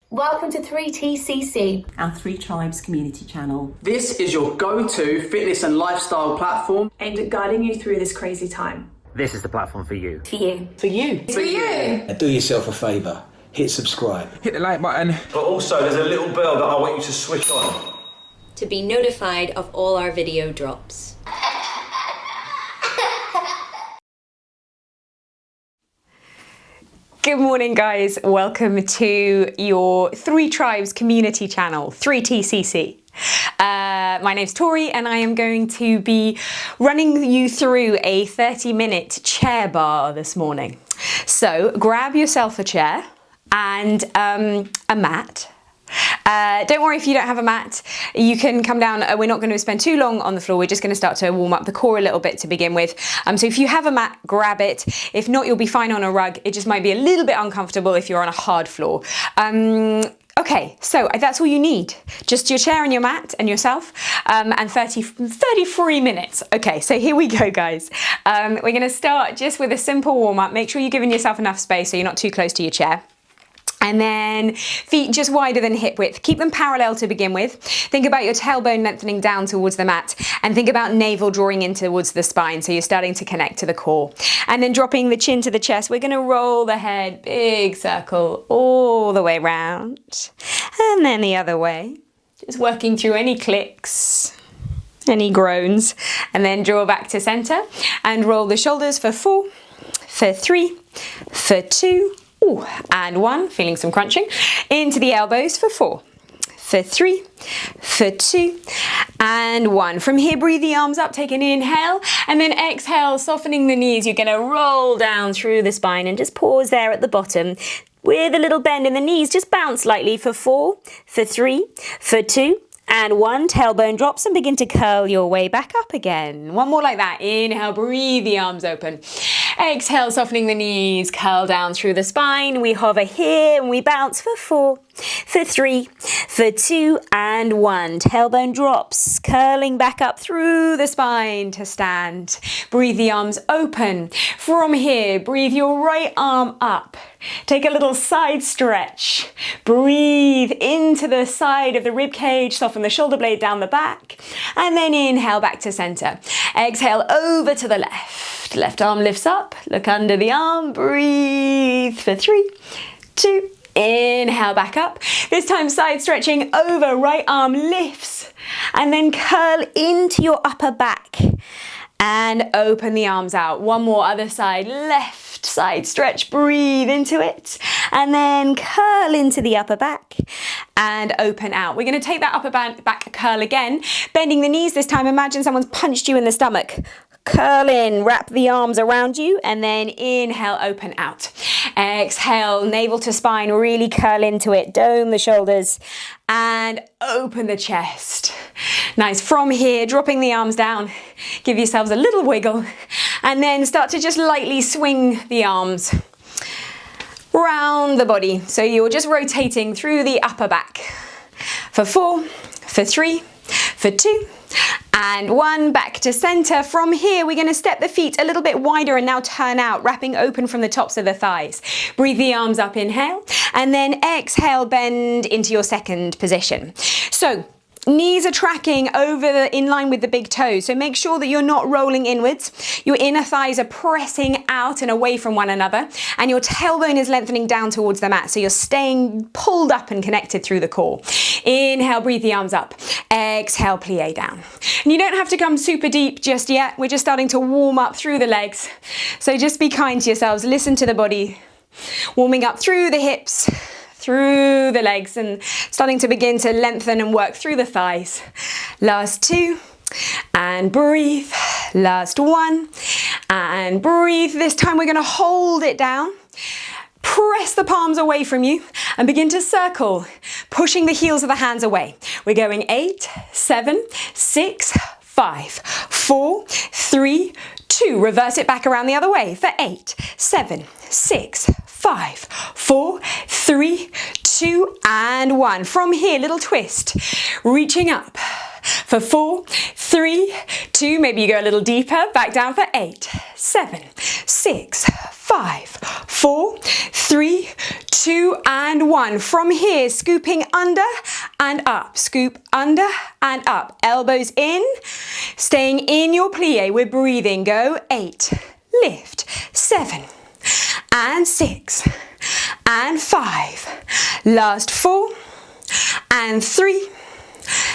Welcome to 3TCC, our Three Tribes community channel. This is your go-to fitness and lifestyle platform aimed at guiding you through this crazy time. This is the platform for you. For you. For you. For you. Now do yourself a favour, hit subscribe. Hit the like button. But also there's a little bell that I want you to switch on. To be notified of all our video drops. Good morning, guys. Welcome to your Three Tribes community channel, 3TCC. My name's Tori and I am going to be running you through a 30-minute chair bar this morning. So grab yourself a chair and a mat. Don't worry if you don't have a mat, you can come down. We're not going to spend too long on the floor, we're just going to start to warm up the core a little bit to begin with. So if you have a mat, grab it. If not, you'll be fine on a rug. It just might be a little bit uncomfortable if you're on a hard floor. Okay, so that's all you need. Just your chair and your mat and yourself, and 33 minutes. Okay, so here we go, guys. We're going to start just with a simple warm up. Make sure you're giving yourself enough space so you're not too close to your chair. And then feet just wider than hip width. Keep them parallel to begin with. Think about your tailbone lengthening down towards the mat and think about navel drawing in towards the spine so you're starting to connect to the core. And then dropping the chin to the chest, we're going to roll the head, big circle all the way round. And then the other way. Just working through any clicks, any groans. And then draw back to center and roll the shoulders for 4, for 3, for 2, ooh, and 1, feeling some crunching, into the elbows for 4, for 3, for 2, and 1. From here, breathe the arms up, take an inhale, and then exhale, softening the knees. You're going to roll down through the spine and just pause there at the bottom. With a little bend in the knees, just bounce lightly for 4, for 3, for 2, and 1. Tailbone drops and begin to curl your way back up again. One more like that. Inhale, breathe the arms open. Exhale, softening the knees, curl down through the spine. We hover here and we bounce for 4, for 3, for 2, and 1. Tailbone drops, curling back up through the spine to stand. Breathe the arms open. From here, breathe your right arm up. Take a little side stretch. Breathe into the side of the rib cage, soften the shoulder blade down the back, and then inhale back to center. Exhale over to the left. Left arm lifts up, look under the arm, breathe for 3, 2, inhale back up. This time side stretching over, right arm lifts, and then curl into your upper back and open the arms out. One more, other side, left side stretch, breathe into it, and then curl into the upper back and open out. We're going to take that upper back curl again, bending the knees this time. Imagine someone's punched you in the stomach. Curl in, wrap the arms around you, and then inhale, open out. Exhale, navel to spine, really curl into it, dome the shoulders, and open the chest. Nice. From here, dropping the arms down, give yourselves a little wiggle, and then start to just lightly swing the arms round the body. So you're just rotating through the upper back. For 4, for 3, for 2, and 1, back to center. From here, we're going to step the feet a little bit wider and now turn out, wrapping open from the tops of the thighs. Breathe the arms up, inhale, and then exhale, bend into your second position. So knees are tracking in line with the big toes, so make sure that you're not rolling inwards. Your inner thighs are pressing out and away from one another, and your tailbone is lengthening down towards the mat, so you're staying pulled up and connected through the core. Inhale, breathe the arms up. Exhale, plie down. And you don't have to come super deep just yet. We're just starting to warm up through the legs. So just be kind to yourselves. Listen to the body. Warming up through the hips, through the legs, and starting to begin to lengthen and work through the thighs. Last 2, and breathe. Last 1, and breathe. This time we're going to hold it down. Press the palms away from you and begin to circle, pushing the heels of the hands away. We're going 8, 7, 6, 5, 4, 3, 2. Reverse it back around the other way for 8, 7, 6, 5, 4, 3, 2, and 1. From here, little twist, reaching up for 4, 3, 2. Maybe you go a little deeper, back down for 8, 7, 6, 5, 4, 3, 2, 2 and 1. From here, scooping under and up. Scoop under and up. Elbows in, staying in your plie. We're breathing. Go 8. Lift. 7 and 6 and 5. Last 4 and 3.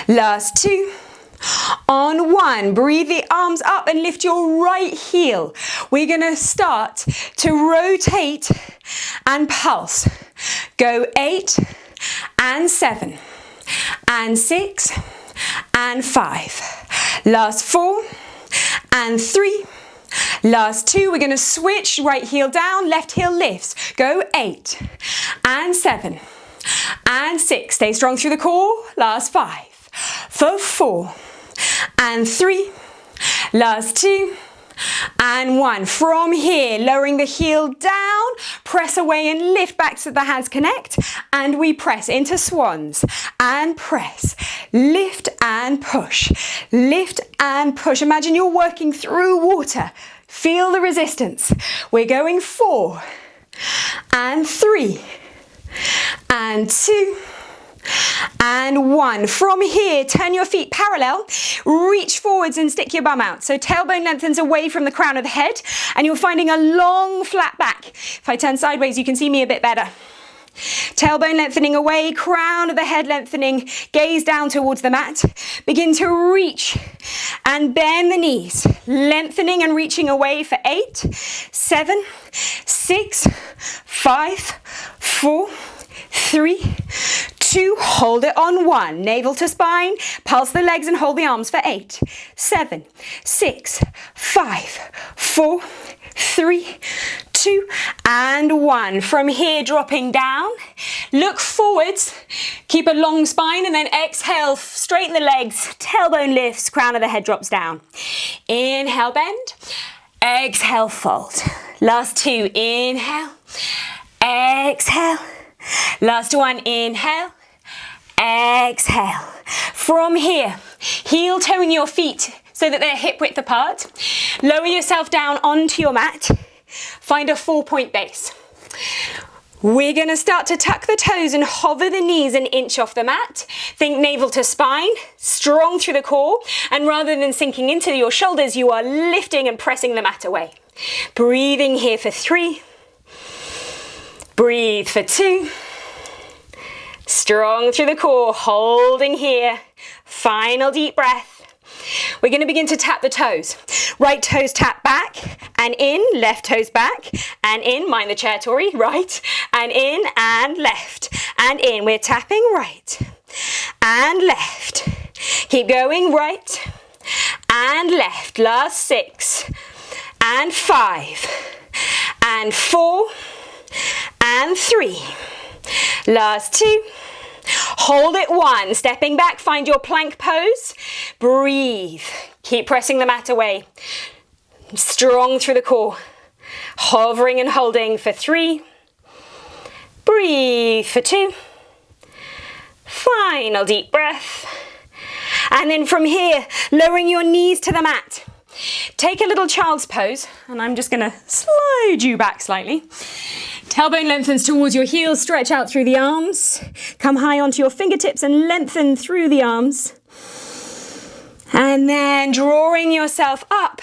Last 2. On 1, breathe the arms up and lift your right heel. We're going to start to rotate and pulse. Go 8 and 7 and 6 and 5. Last 4 and 3. Last 2, we're going to switch, right heel down, left heel lifts. Go 8 and 7 and 6. Stay strong through the core. Last 5. For 4 and 3. Last 2 and 1. From here, lowering the heel down, press away and lift back so the hands connect. And we press into swans and press. Lift and push. Lift and push. Imagine you're working through water. Feel the resistance. We're going 4 and 3 and 2 and 1. From here, turn your feet parallel, reach forwards and stick your bum out. So tailbone lengthens away from the crown of the head and you're finding a long flat back. If I turn sideways, you can see me a bit better. Tailbone lengthening away, crown of the head lengthening, gaze down towards the mat. Begin to reach and bend the knees, lengthening and reaching away for 8, 7, 6, 5, 4, 3, 2, hold it on 1, navel to spine, pulse the legs and hold the arms for 8, 7, 6, 5, 4, 3, 2 and 1. From here, dropping down, look forwards, keep a long spine and then exhale, straighten the legs, tailbone lifts, crown of the head drops down. Inhale, bend, exhale, fold. Last 2, inhale, exhale. Last 1, inhale, exhale. From here, heel toeing your feet so that they're hip width apart. Lower yourself down onto your mat. Find a 4-point base. We're going to start to tuck the toes and hover the knees an inch off the mat. Think navel to spine, strong through the core, and rather than sinking into your shoulders, you are lifting and pressing the mat away. Breathing here for 3. Breathe for 2. Strong through the core, holding here. Final deep breath. We're going to begin to tap the toes. Right toes tap back and in, left toes back and in. Mind the chair, Tori. Right and in and left and in. We're tapping right and left. Keep going, right and left. Last 6 and 5 and 4 and 3. Last 2. Hold it 1. Stepping back, find your plank pose. Breathe. Keep pressing the mat away. Strong through the core. Hovering and holding for 3. Breathe for 2. Final deep breath. And then from here, lowering your knees to the mat. Take a little child's pose, and I'm just going to slide you back slightly. Tailbone lengthens towards your heels, stretch out through the arms. Come high onto your fingertips and lengthen through the arms. And then drawing yourself up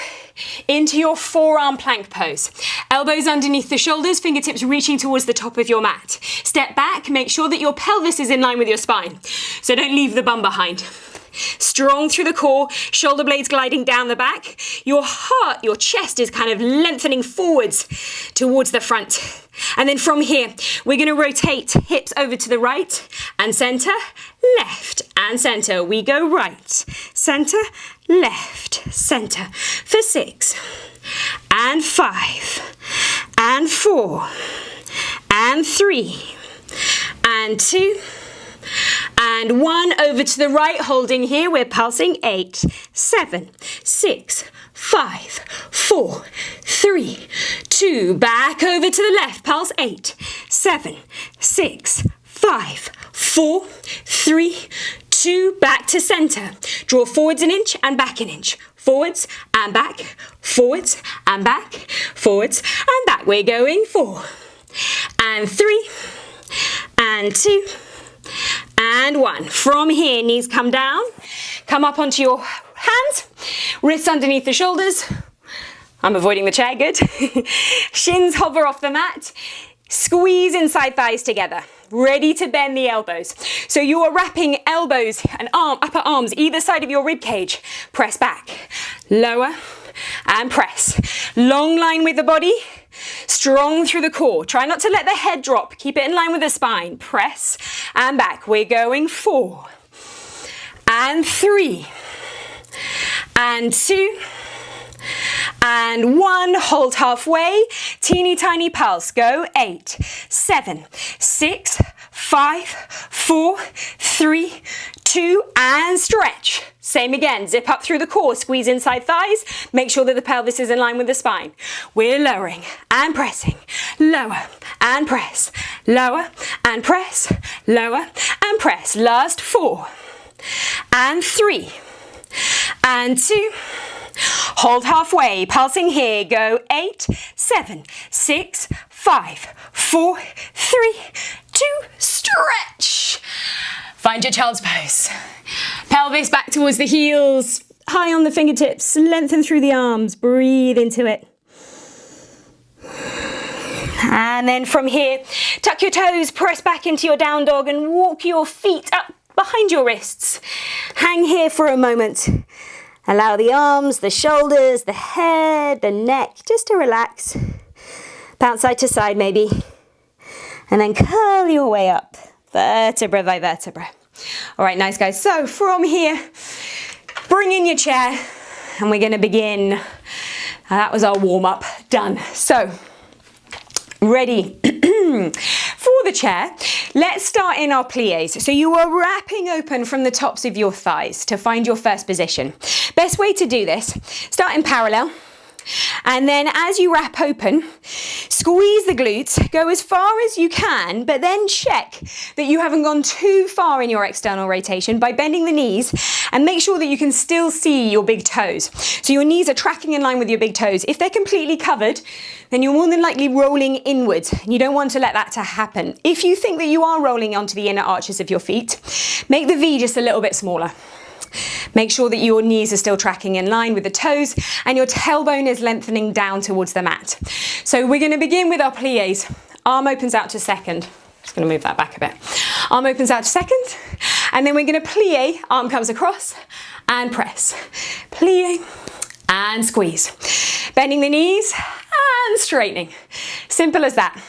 into your forearm plank pose. Elbows underneath the shoulders, fingertips reaching towards the top of your mat. Step back, make sure that your pelvis is in line with your spine. So don't leave the bum behind. Strong through the core, shoulder blades gliding down the back. Your heart, your chest is kind of lengthening forwards towards the front. And then from here, we're going to rotate hips over to the right and center, left and center. We go right, center, left, center for 6 and 5 and 4 and 3 and 2 and 1. Over to the right, holding here. We're pulsing 8, 7, 6, 5, 4, 3, 2. Back over to the left. Pulse 8, 7, 6, 5, 4, 3, 2. Back to center. Draw forwards an inch and back an inch. Forwards and back, forwards and back, forwards and back. We're going 4 and 3 and 2, and 1. From here, knees come down, come up onto your hands, wrists underneath the shoulders. I'm avoiding the chair, good. Shins hover off the mat. Squeeze inside thighs together. Ready to bend the elbows. So you are wrapping elbows and upper arms either side of your rib cage. Press back, lower, and press. Long line with the body, strong through the core. Try not to let the head drop. Keep it in line with the spine. Press and back. We're going 4, and 3, and 2, and 1, hold halfway, teeny tiny pulse, go 8, 7, 6, 5, 4, 3, 2, and stretch. Same again, zip up through the core, squeeze inside thighs, make sure that the pelvis is in line with the spine. We're lowering and pressing, lower and press, lower and press, lower and press. Last 4, and 3, and 2, hold halfway, pulsing here, go 8, 7, 6, 5, 4, 3, 2, stretch. Find your child's pose. Pelvis back towards the heels, high on the fingertips, lengthen through the arms, breathe into it. And then from here, tuck your toes, press back into your down dog and walk your feet up behind your wrists. Hang here for a moment. Allow the arms, the shoulders, the head, the neck just to relax. Bounce side to side maybe. And then curl your way up, vertebra by vertebra. All right, nice guys. So from here, bring in your chair and we're gonna begin. That was our warm up, done. So, ready for the chair. Let's start in our pliés. So you are wrapping open from the tops of your thighs to find your first position. Best way to do this, start in parallel. And then as you wrap open, squeeze the glutes, go as far as you can, but then check that you haven't gone too far in your external rotation by bending the knees and make sure that you can still see your big toes. So your knees are tracking in line with your big toes. If they're completely covered, then you're more than likely rolling inwards. You don't want to let that to happen. If you think that you are rolling onto the inner arches of your feet, make the V just a little bit smaller. Make sure that your knees are still tracking in line with the toes and your tailbone is lengthening down towards the mat. So we're going to begin with our pliés. Arm opens out to second. Just going to move that back a bit. Arm opens out to second, and then we're going to plie, arm comes across and press. Plie and squeeze. Bending the knees and straightening. Simple as that.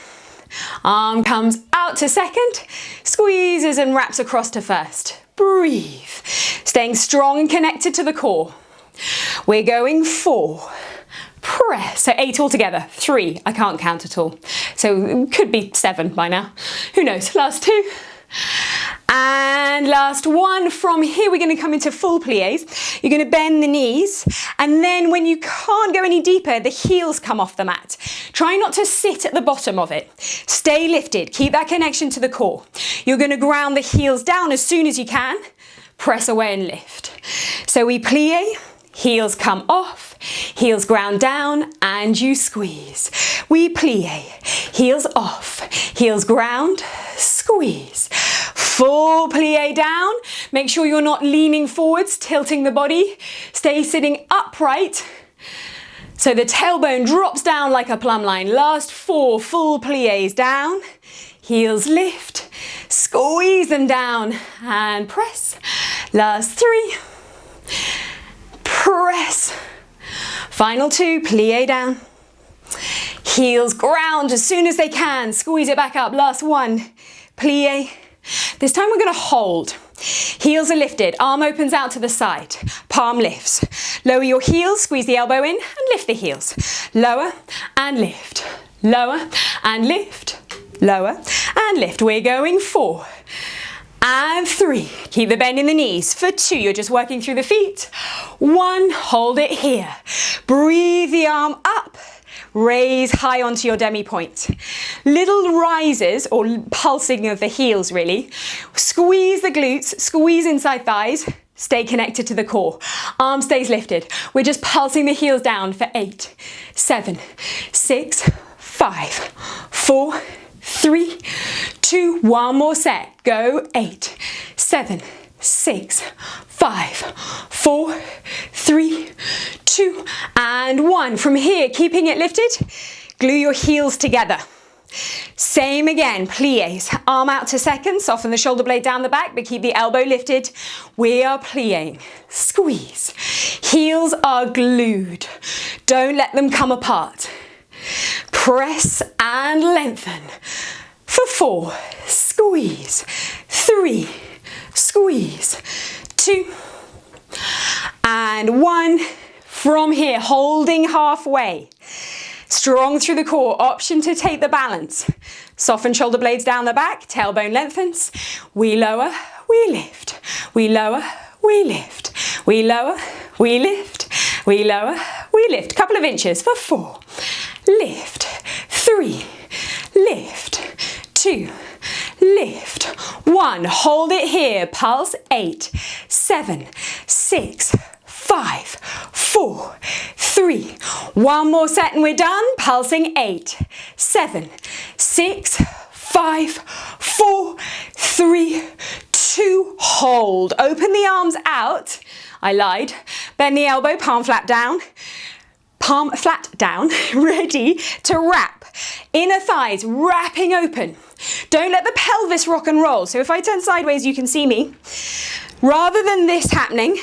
Arm comes out to second, squeezes and wraps across to first. Breathe. Staying strong and connected to the core. We're going 4. Press. So 8 altogether. 3. I can't count at all. So it could be 7 by now. Who knows? Last 2. And last 1. From here, we're going to come into full pliés. You're going to bend the knees. And then when you can't go any deeper, the heels come off the mat. Try not to sit at the bottom of it. Stay lifted. Keep that connection to the core. You're going to ground the heels down as soon as you can. Press away and lift. So we plie, heels come off, heels ground down, and you squeeze. We plie, heels off, heels ground, squeeze. Full plie down. Make sure you're not leaning forwards, tilting the body. Stay sitting upright. So the tailbone drops down like a plumb line. Last 4 full pliés down. Heels lift, squeeze them down and press. Last 3, press. Final 2, plie down. Heels ground as soon as they can. Squeeze it back up. Last 1, plie. This time we're going to hold. Heels are lifted, arm opens out to the side, palm lifts. Lower your heels, squeeze the elbow in and lift the heels. Lower and lift, lower and lift. Lower and lift. We're going 4 and 3. Keep the bend in the knees. For 2, you're just working through the feet. 1, hold it here. Breathe the arm up. Raise high onto your demi point. Little rises or pulsing of the heels really. Squeeze the glutes, squeeze inside thighs. Stay connected to the core. Arm stays lifted. We're just pulsing the heels down for 8, 7, 6, 5, 4, 3, 2, one more set. Go, 8, 7, 6, 5, 4, 3, 2, and 1. From here, keeping it lifted, glue your heels together. Same again, plies, arm out to second, soften the shoulder blade down the back, but keep the elbow lifted. We are pliing, squeeze. Heels are glued. Don't let them come apart. Press and lengthen. For 4, squeeze. 3, squeeze. 2, and 1. From here, holding halfway. Strong through the core, option to take the balance. Soften shoulder blades down the back, tailbone lengthens. We lower, we lift. We lower, we lift. We lower, we lift. We lower, we lift. Couple of inches for 4. Lift. 3. Lift. 2. Lift. 1. Hold it here. Pulse. 8, 7, 6, 5, 4, 3. One more set and we're done. Pulsing. 8, 7, 6, 5, 4, 3, 2. Hold. Open the arms out. I lied. Bend the elbow, palm flat down. Palm flat down. Ready to wrap. Inner thighs wrapping open. Don't let the pelvis rock and roll. So if I turn sideways, you can see me. Rather than this happening,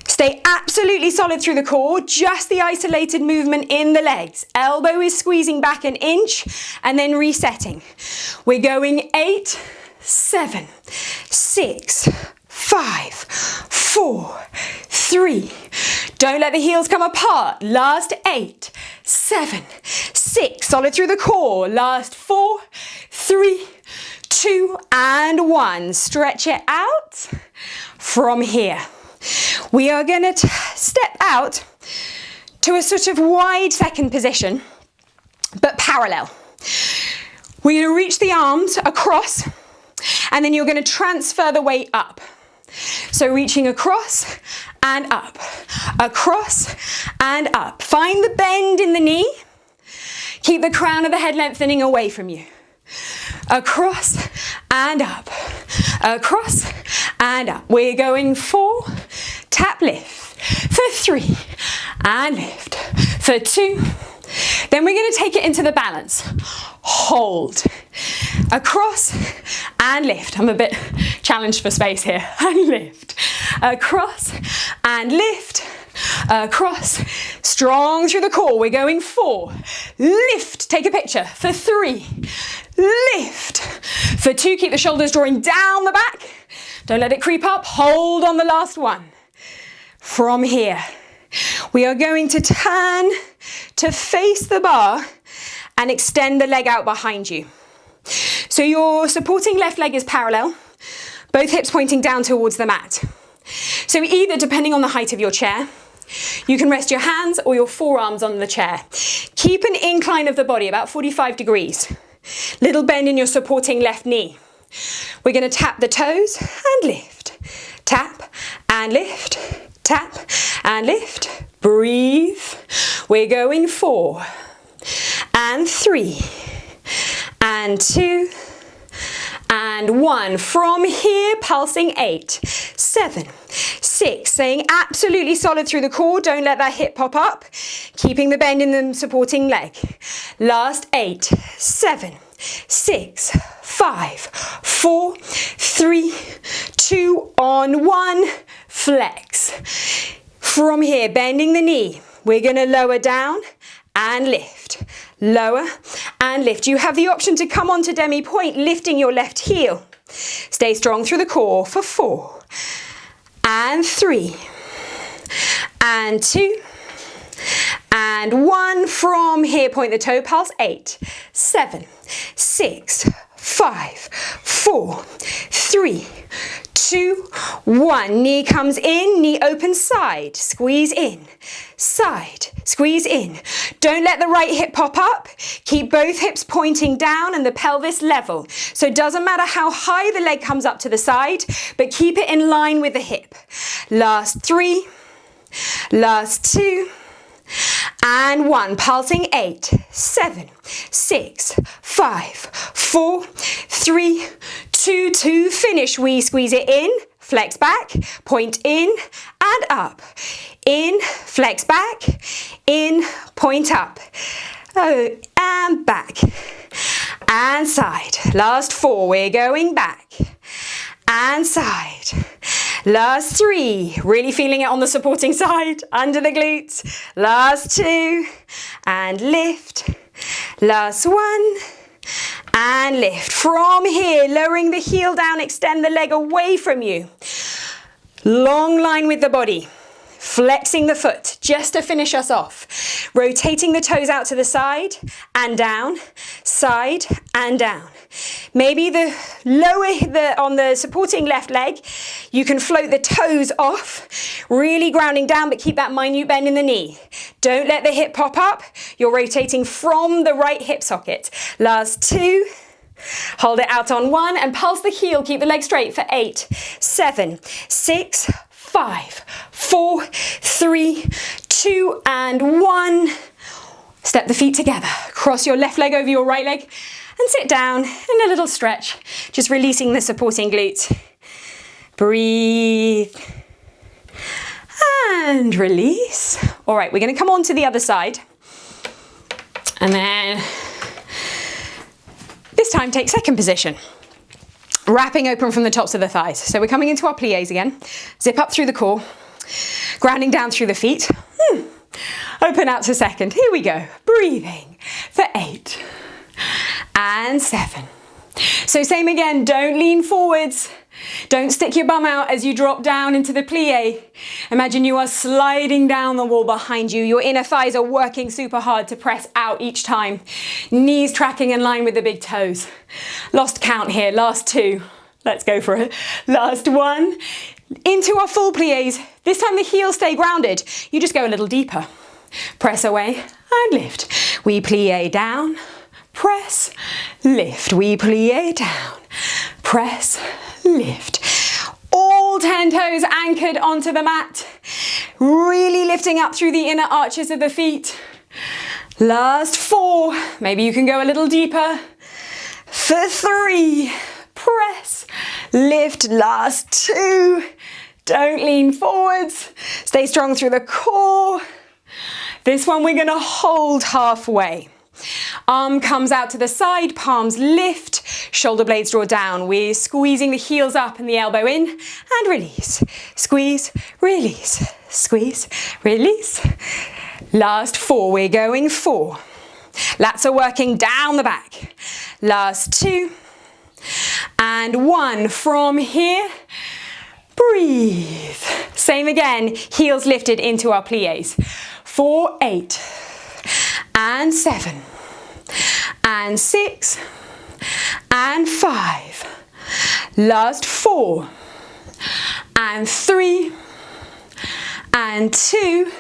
stay absolutely solid through the core, just the isolated movement in the legs. Elbow is squeezing back an inch and then resetting. We're going 8, 7, 6, 5, 4, 3. Don't let the heels come apart. Last 8, 7, 6. Solid through the core. Last 4, 3, 2, and 1. Stretch it out from here. We are going to step out to a sort of wide second position, but parallel. We're going to reach the arms across, and then you're going to transfer the weight up. So reaching across and up, across and up. Find the bend in the knee. Keep the crown of the head lengthening away from you. Across and up, across and up. We're going 4, tap lift, for 3, and lift, for 2. Then we're going to take it into the balance. Hold, across and lift. I'm a bit challenged for space here. And lift, across and lift, across. Strong through the core. We're going 4, lift, take a picture, for 3, lift, for 2. Keep the shoulders drawing down the back. Don't let it creep up. Hold on the last one. From here, we are going to turn to face the bar and extend the leg out behind you. So your supporting left leg is parallel, both hips pointing down towards the mat. So either, depending on the height of your chair, you can rest your hands or your forearms on the chair. Keep an incline of the body, about 45 degrees. Little bend in your supporting left knee. We're going to tap the toes and lift. Tap and lift. Tap and lift. Breathe. We're going 4 and 3 and 2 and 1. From here, pulsing 8, 7, 6. Staying absolutely solid through the core. Don't let that hip pop up. Keeping the bend in the supporting leg. Last 8, 7, 6, 5, 4, 3, 2, on 1. Flex. From here, bending the knee. We're going to lower down and lift. Lower and lift. You have the option to come onto demi point, lifting your left heel. Stay strong through the core for 4 and 3 and 2 and 1. From here, point the toe, pulse. 8, 7, 6, 5, 4, 3, 2, 1. Knee comes in, knee opens, side, squeeze in, side, squeeze in. Don't let the right hip pop up. Keep both hips pointing down and the pelvis level. So it doesn't matter how high the leg comes up to the side, but keep it in line with the hip. Last 3, last 2, and 1. Pulsing 8, 7, 6, 5, 4, 3, 2, 2. Finish. We squeeze it in, flex back, point in and up. In, flex back, in, point up. Oh, and back and side. Last 4, we're going back and side. Last 3, really feeling it on the supporting side, under the glutes. Last 2, and lift. Last 1, and lift. From here, lowering the heel down, extend the leg away from you. Long line with the body. Flexing the foot just to finish us off. Rotating the toes out to the side and down, side and down. Maybe the lower, on the supporting left leg, you can float the toes off, really grounding down, but keep that minute bend in the knee. Don't let the hip pop up. You're rotating from the right hip socket. Last 2. Hold it out on 1 and pulse the heel. Keep the leg straight for 8, 7, 6, 5, 4, 3, 2, and 1. Step the feet together. Cross your left leg over your right leg and sit down in a little stretch. Just releasing the supporting glutes. Breathe. And release. All right, we're going to come on to the other side. And then this time take second position. Wrapping open from the tops of the thighs. So we're coming into our pliés again. Zip up through the core. Grounding down through the feet. Open out to second. Here we go. Breathing for 8 and 7. So same again. Don't lean forwards. Don't stick your bum out as you drop down into the plie. Imagine you are sliding down the wall behind you. Your inner thighs are working super hard to press out each time. Knees tracking in line with the big toes. Lost count here. Last 2. Let's go for it. Last 1. Into our full pliés. This time the heels stay grounded. You just go a little deeper. Press away and lift. We plie down, press, lift. We plie down, press, lift. All 10 toes anchored onto the mat. Really lifting up through the inner arches of the feet. Last 4. Maybe you can go a little deeper. For 3. Press, lift. Last 2. Don't lean forwards. Stay strong through the core. This one we're going to hold halfway. Arm comes out to the side, palms lift, shoulder blades draw down. We're squeezing the heels up and the elbow in and release. Squeeze, release, squeeze, release. Last 4, we're going 4. Lats are working down the back. Last 2 and 1. From here, breathe. Same again, heels lifted into our pliés. 4, 8 and 7 and 6 and 5. Last 4 and 3 and 2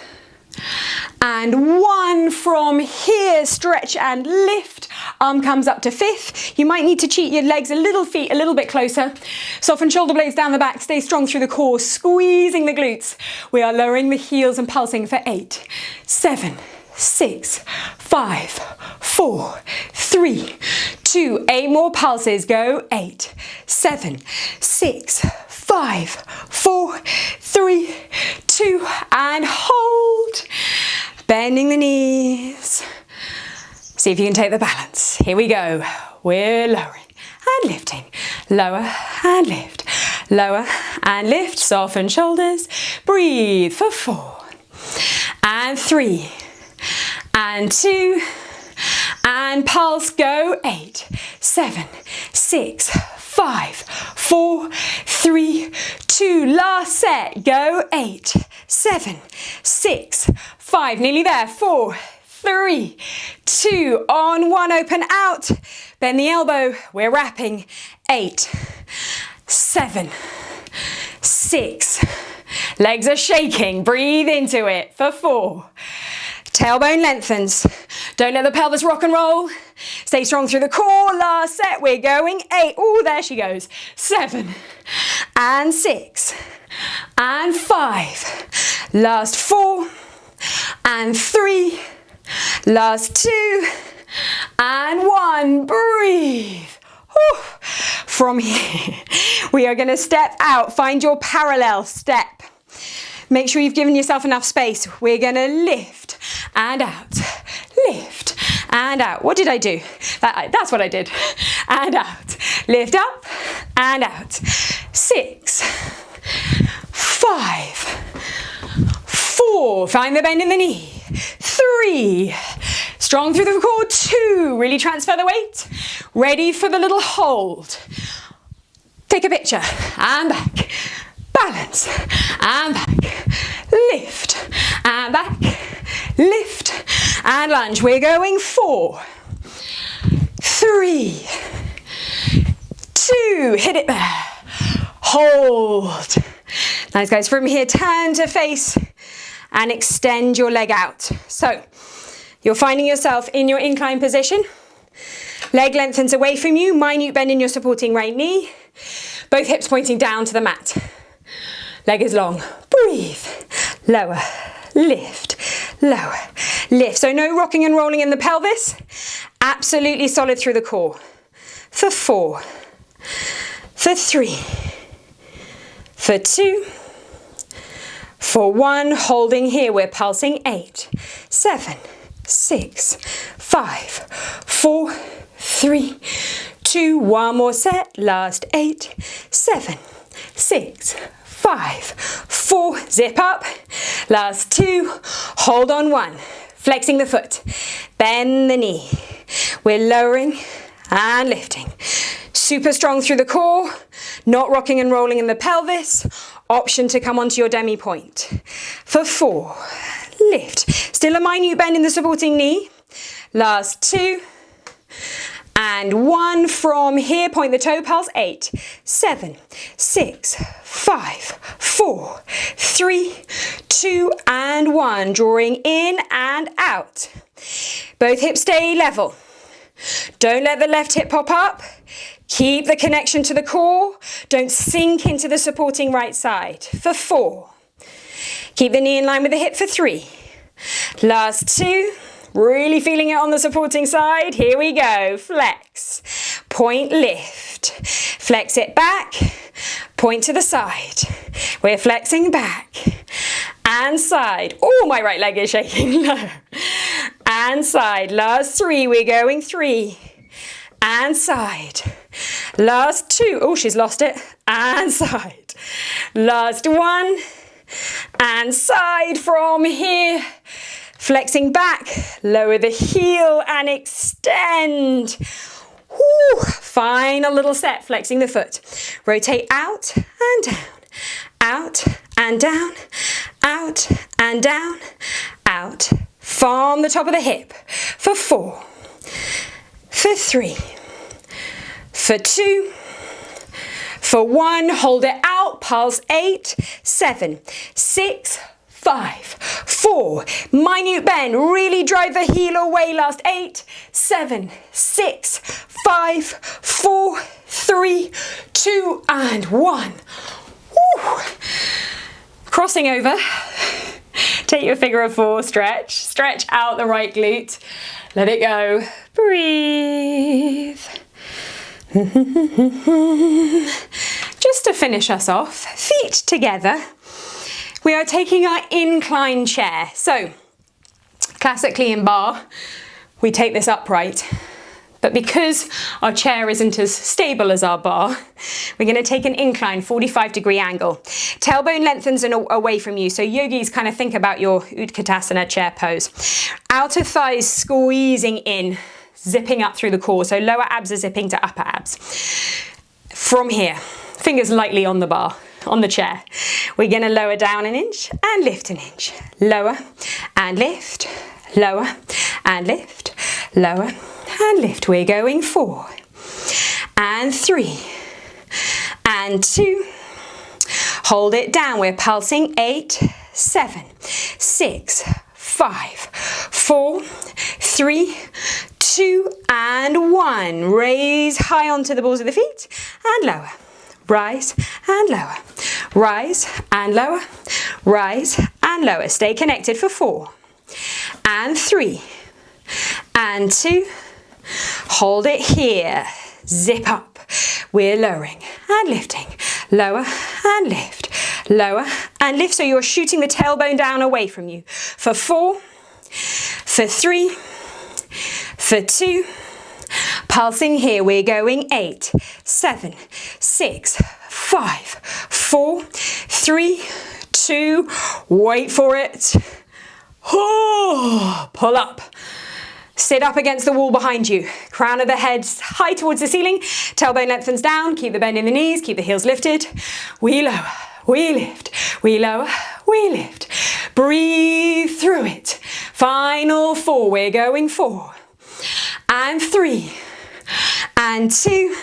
and 1. From here, stretch and lift. Arm comes up to 5th. You might need to cheat your legs a little, feet a little bit closer. Soften shoulder blades down the back. Stay strong through the core, squeezing the glutes. We are lowering the heels and pulsing for 8, 7, 6, 5, 4, 3, 2. 8 more pulses. Go. 8, 7, 6, 5, 4, 3, 2, and hold. Bending the knees. See if you can take the balance. Here we go. We're lowering and lifting. Lower and lift. Lower and lift. Soften shoulders. Breathe for 4 and 3 and 2 and pulse. Go. 8, 7, 6, 5, 4, 3, 2. Last set. Go. 8, 7, 6, 5. Nearly there. 4, 3, 2, on 1, open out, bend the elbow, we're wrapping. 8, 7, 6, legs are shaking, breathe into it for 4, tailbone lengthens, don't let the pelvis rock and roll, stay strong through the core. Last set, we're going. 8, oh, there she goes. 7 and 6 and 5, last 4 and 3, last 2, and 1, breathe. Whew. From here, we are going to step out, find your parallel step. Make sure you've given yourself enough space. We're going to lift and out, lift and out. What did I do? That's what I did. And out, lift up and out. 6, 5, 4, find the bend in the knee. 3, strong through the core. 2, really transfer the weight. Ready for the little hold. Take a picture and back. Balance and back. Lift and back. Lift and lunge. We're going 4, 3, 2, hit it there. Hold. Nice guys, from here turn to face and extend your leg out. So you're finding yourself in your incline position. Leg lengthens away from you, minute bend in your supporting right knee. Both hips pointing down to the mat. Leg is long. Breathe. Lower. Lift. Lower. Lift. So no rocking and rolling in the pelvis. Absolutely solid through the core. For 4. For 3. For 2. For 1. Holding here. We're pulsing 8, 7, 6, 5, 4, 3, 2. One more set. Last 8, 7, 6, 5, 4. Zip up. Last 2. Hold on 1. Flexing the foot. Bend the knee. We're lowering and lifting. Super strong through the core. Not rocking and rolling in the pelvis. Option to come onto your demi point. For 4. Lift. Still a minute bend in the supporting knee. Last 2. And 1 from here, point the toe, pulse. 8, 7, 6, 5, 4, 3, 2, and 1. Drawing in and out. Both hips stay level. Don't let the left hip pop up. Keep the connection to the core. Don't sink into the supporting right side. For 4. Keep the knee in line with the hip for 3. Last 2. Really feeling it on the supporting side. Here we go. Flex. Point, lift. Flex it back. Point to the side. We're flexing back. And side. Oh, my right leg is shaking. Low. And side. Last 3. We're going 3. And side. Last 2. Oh, she's lost it. And side. Last 1. And side from here. Flexing back, lower the heel and extend. Woo. Final little set, flexing the foot. Rotate out and down, out and down, out and down, out. From the top of the hip. For 4, for 3, for 2, for 1. Hold it out, pulse 8, 7, 6, 5, 4, minute bend, really drive the heel away, last 8, 7, 6, 5, 4, 3, 2, and 1. Woo. Crossing over, take your figure of 4, stretch out the right glute, let it go, breathe. Just to finish us off, feet together. We are taking our incline chair. So, classically in barre, we take this upright. But because our chair isn't as stable as our barre, we're going to take an incline 45-degree angle. Tailbone lengthens away from you. So yogis kind of think about your Utkatasana chair pose. Outer thighs squeezing in, zipping up through the core. So lower abs are zipping to upper abs. From here, fingers lightly on the bar. On the chair. We're going to lower down an inch and lift an inch. Lower and lift, lower and lift, lower and lift. We're going 4 and 3 and 2. Hold it down. We're pulsing 8, 7, 6, 5, 4, 3, 2, and 1. Raise high onto the balls of the feet and lower. Rise and lower, rise and lower, rise and lower. Stay connected for 4, and 3, and 2. Hold it here. Zip up. We're lowering and lifting. Lower and lift. Lower and lift. So you're shooting the tailbone down away from you. For 4, for 3, for 2. Pulsing here. We're going 8, 7, 6, 5, 4, 3, 2. Wait for it. Oh, pull up. Sit up against the wall behind you. Crown of the head high towards the ceiling. Tailbone lengthens down. Keep the bend in the knees. Keep the heels lifted. We lower. We lift. We lower. We lift. Breathe through it. Final 4. We're going 4. And 3. And 2.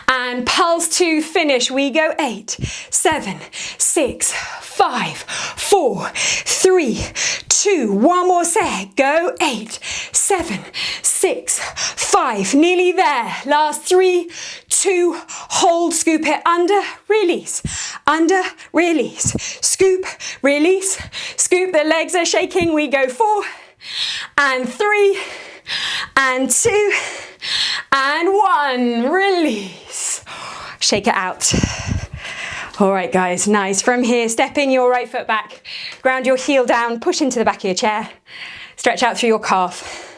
And pulse to finish. We go 8, 7, 6, 5, 4, 3, 2. One more set. Go 8, 7, 6, 5. Nearly there. Last 3, 2. Hold. Scoop it under. Release. Under. Release. Scoop. Release. Scoop. The legs are shaking. We go 4 and 3 and 2 and 1. Release. Shake it out. All right, guys, nice. From here, step in your right foot back, ground your heel down, push into the back of your chair, stretch out through your calf.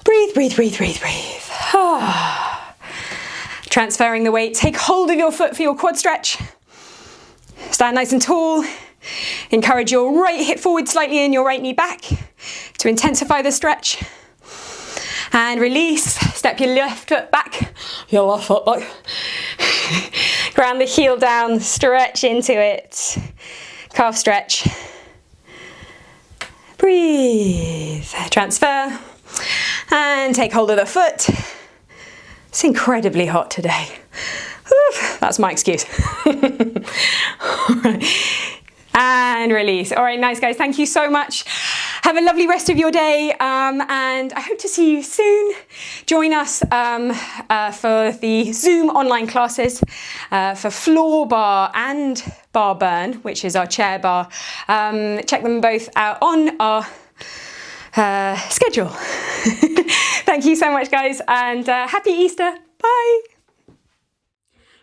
Breathe, breathe, breathe, breathe, breathe. Transferring the weight, take hold of your foot for your quad stretch. Stand nice and tall. Encourage your right hip forward slightly and your right knee back to intensify the stretch. And release, step your left foot back, your left foot back. Ground the heel down, stretch into it. Calf stretch. Breathe, transfer. And take hold of the foot. It's incredibly hot today. Oof, that's my excuse. All right. And release. All right, nice guys, thank you so much. Have a lovely rest of your day, and I hope to see you soon. Join us for the Zoom online classes for floor bar and bar burn, which is our chair bar. Check them both out on our schedule. Thank you so much, guys, and happy Easter. Bye.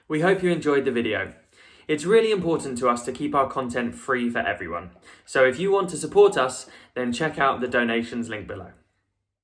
We hope you enjoyed the video. It's really important to us to keep our content free for everyone. So if you want to support us, then check out the donations link below.